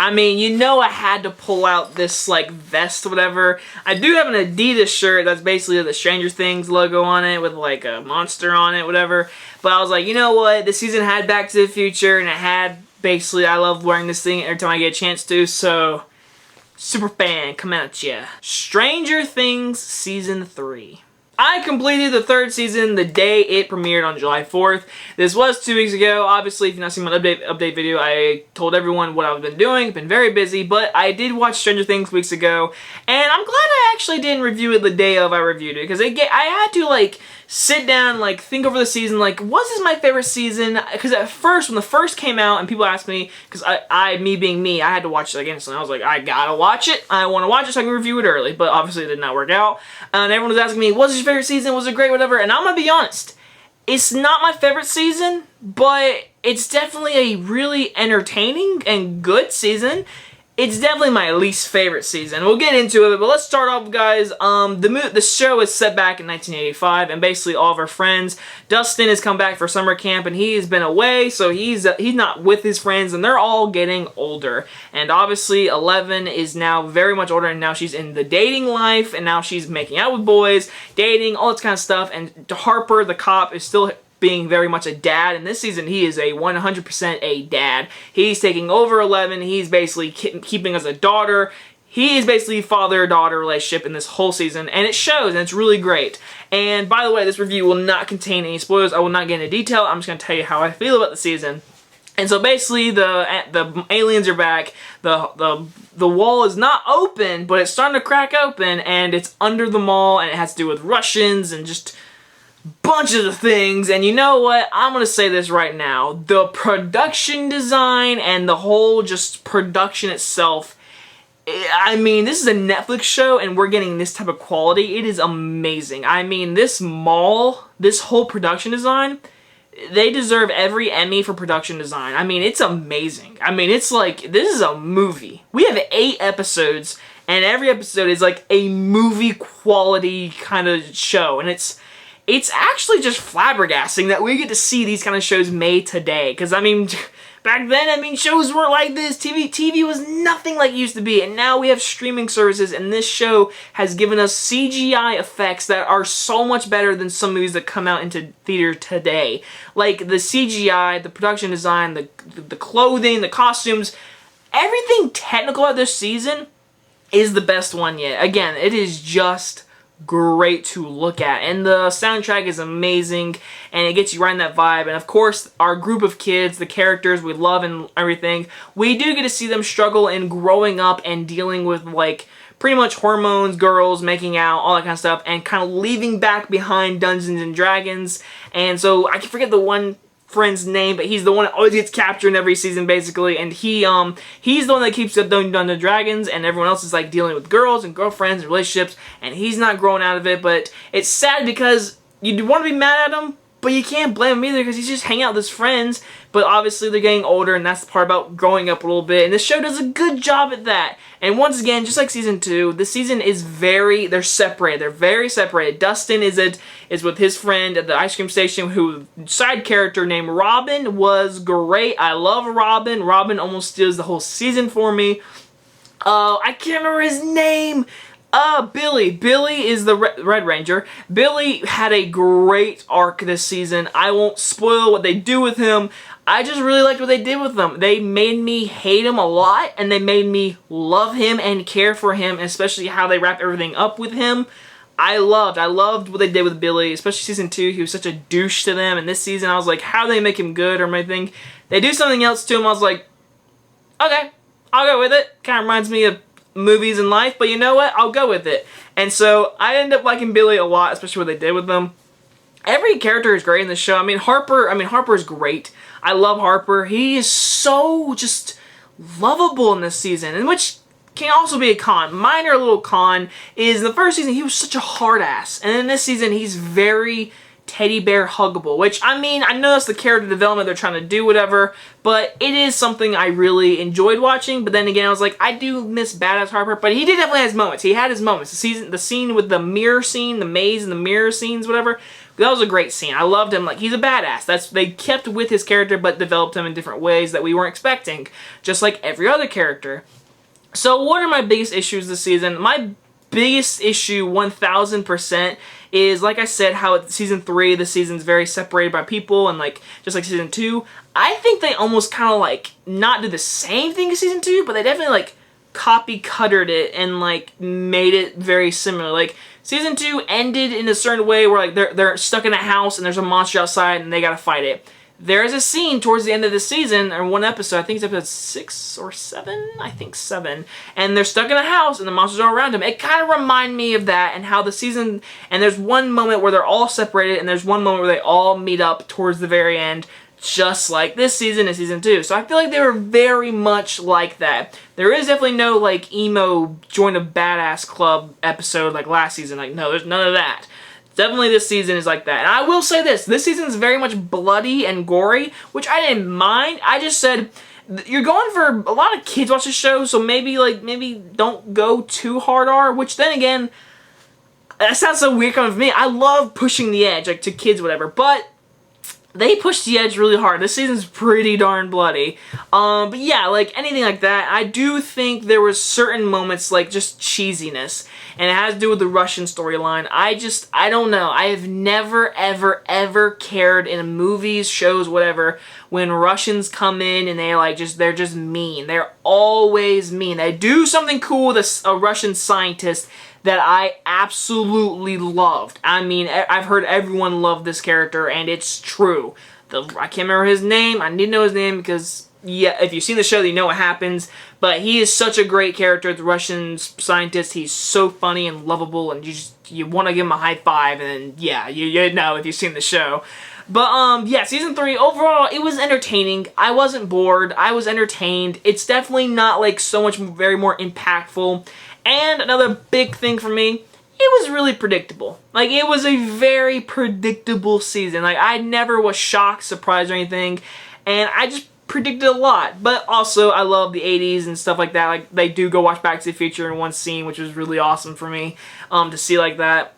I mean, you know I had to pull out this, like, vest or whatever. I do have an Adidas shirt that's basically the Stranger Things logo on it with, like, a monster on it, whatever. But I was like, you know what? This season had Back to the Future, and it had, basically, I love wearing this thing every time I get a chance to, so... Super fan, come at ya. Stranger Things Season 3. I completed the 3rd season the day it premiered on July 4th. This was 2 weeks ago. Obviously, if you've not seen my update video, I told everyone what I've been doing. Been very busy, but I did watch Stranger Things weeks ago, and I'm glad I actually didn't review it the day of I reviewed it, because I had to, like, sit down, like, think over the season, like, was this my favorite season? Because at first, when the first came out, and people asked me, because me being me, I had to watch it again, so I was like, I gotta watch it. I want to watch it so I can review it early, but obviously it did not work out. And everyone was asking me, was this your favorite season? Was it great? Whatever. And I'm gonna be honest, it's not my favorite season, but it's definitely a really entertaining and good season. It's definitely my least favorite season. We'll get into it, but let's start off, guys. The show is set back in 1985, and basically all of our friends. Dustin has come back for summer camp, and he has been away, so he's not with his friends, and they're all getting older. And obviously, Eleven is now very much older, and now she's in the dating life, and now she's making out with boys, dating, all this kind of stuff. And Harper, the cop, is still being very much a dad, and this season he is a 100% a dad. He's taking over Eleven. He's basically keeping as a daughter. He is basically father-daughter relationship in this whole season, and it shows, and it's really great. And by the way, this review will not contain any spoilers. I will not get into detail. I'm just going to tell you how I feel about the season. And so basically, the aliens are back. The wall is not open, but it's starting to crack open, and it's under the mall, and it has to do with Russians and just bunches of things. And you know what? I'm gonna say this right now. The production design and the whole just production itself, I mean, this is a Netflix show and we're getting this type of quality. It is amazing. I mean, this mall, this whole production design, they deserve every Emmy for production design. I mean, it's amazing. I mean, it's like, this is a movie. We have 8 episodes, and every episode is like a movie quality kind of show, and it's actually just flabbergasting that we get to see these kind of shows made today. Because, I mean, back then, I mean, shows weren't like this. TV was nothing like it used to be. And now we have streaming services, and this show has given us CGI effects that are so much better than some movies that come out into theater today. Like, the CGI, the production design, the clothing, the costumes, everything technical about this season is the best one yet. Again, it is just great to look at, and the soundtrack is amazing, and it gets you right in that vibe. And of course, our group of kids, the characters we love and everything, we do get to see them struggle in growing up and dealing with, like, pretty much hormones, girls, making out, all that kind of stuff, and kind of leaving back behind Dungeons and Dragons. And so I can forget the one friend's name, but he's the one that always gets captured in every season, basically, and he's the one that keeps up Dungeons and Dragons, and everyone else is like dealing with girls and girlfriends and relationships, and he's not growing out of it. But it's sad because you want to be mad at him, but you can't blame him either because he's just hanging out with his friends. But obviously they're getting older, and that's the part about growing up a little bit, and this show does a good job at that. And once again, just like season 2, this season is they're separated. They're very separated. Dustin is with his friend at the ice cream station, who side character named Robin was great. I love Robin. Robin almost steals the whole season for me. I can't remember his name. Billy. Billy is the Red Ranger. Billy had a great arc this season. I won't spoil what they do with him. I just really liked what they did with him. They made me hate him a lot, and they made me love him and care for him, especially how they wrap everything up with him. I loved what they did with Billy, especially season 2. He was such a douche to them, and this season I was like, how do they make him good or anything? They do something else to him, I was like, okay, I'll go with it. Kind of reminds me of movies and life, but you know what? I'll go with it. And so I ended up liking Billy a lot, especially what they did with them. Every character is great in this show. I mean, Harper is great. I love Harper. He is so just lovable in this season, and which can also be a con. Minor little con is in the first season he was such a hard ass, and in this season he's very teddy bear huggable, which, I mean, I know that's the character development they're trying to do, whatever, but it is something I really enjoyed watching. But then again, I was like, I do miss Badass Harper, but he did definitely have his moments. He had his moments. The scene with the mirror scene, the maze and the mirror scenes, whatever, That was a great scene. I loved him. Like, he's a badass. They kept with his character, but developed him in different ways that we weren't expecting, just like every other character. So what are my biggest issues this season? My biggest issue, 1000%, is, like I said, how at season 3, the season's very separated by people, and like, just like season 2, I think they almost kind of like, not do the same thing as season 2, but they definitely like, copy-cuttered it and like, made it very similar. Like, season 2 ended in a certain way where like, they're stuck in a house and there's a monster outside and they gotta fight it. There's a scene towards the end of the season, or one episode, I think it's episode 6 or 7? I think 7. And they're stuck in a house and the monsters are around them. It kind of reminded me of that and how the season, and there's one moment where they're all separated and there's one moment where they all meet up towards the very end, just like this season and season 2. So I feel like they were very much like that. There is definitely no like emo join a badass club episode like last season. Like, no, there's none of that. Definitely this season is like that. And I will say this season is very much bloody and gory, which I didn't mind. I just said, you're going for, a lot of kids watch the show, so maybe don't go too hard R, which then again, that sounds so weird coming from me. I love pushing the edge, like to kids, whatever, but they pushed the edge really hard. This season's pretty darn bloody. But yeah, like anything like that, I do think there was certain moments like just cheesiness. And it has to do with the Russian storyline. I don't know. I have never, ever, ever cared in movies, shows, whatever, when Russians come in and they're just mean. They're always mean. They do something cool with a Russian scientist that I absolutely loved. I mean, I've heard everyone love this character, and it's true. I can't remember his name. I need to know his name because, yeah, if you've seen the show, you know what happens. But he is such a great character, the Russian scientist. He's so funny and lovable, and you want to give him a high five, and yeah, you know if you've seen the show. But, yeah, Season 3, overall, it was entertaining. I wasn't bored. I was entertained. It's definitely not, like, so much very more impactful. And another big thing for me, it was really predictable. Like, it was a very predictable season. Like, I never was shocked, surprised, or anything. And I just predicted a lot. But also, I love the 80s and stuff like that. Like, they do go watch Back to the Future in one scene, which was really awesome for me to see like that.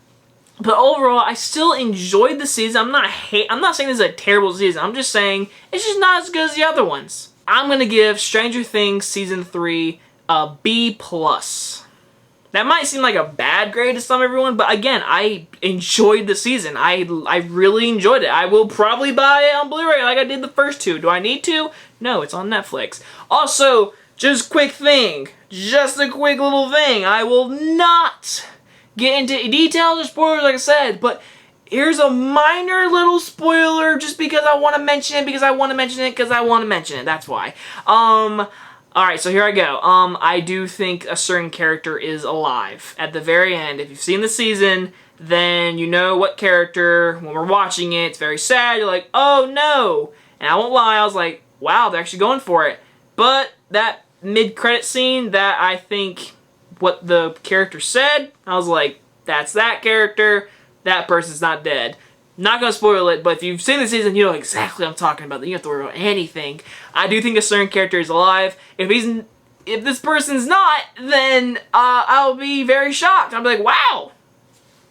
But overall, I still enjoyed the season. I'm not saying this is a terrible season. I'm just saying it's just not as good as the other ones. I'm going to give Stranger Things Season 3 a B+. That might seem like a bad grade to some everyone, but again, I enjoyed the season. I really enjoyed it. I will probably buy it on Blu-ray like I did the first two. Do I need to? No, it's on Netflix. Also, just a quick little thing. I will not get into details or spoilers like I said, but here's a minor little spoiler just because I want to mention it, that's why. Alright, so here I go. I do think a certain character is alive. At the very end, if you've seen the season, then you know what character, when we're watching it, it's very sad, you're like, oh no! And I won't lie, I was like, wow, they're actually going for it. But that mid-credit scene, that I think what the character said, I was like, that's that character, that person's not dead. Not gonna spoil it, but if you've seen the season, you know exactly what I'm talking about. You don't have to worry about anything. I do think a certain character is alive. If this person's not, then I'll be very shocked. I'll be like, wow,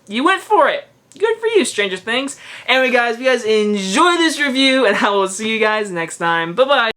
you went for it. Good for you, Stranger Things. Anyway, guys, if you guys enjoy this review, and I will see you guys next time. Bye-bye.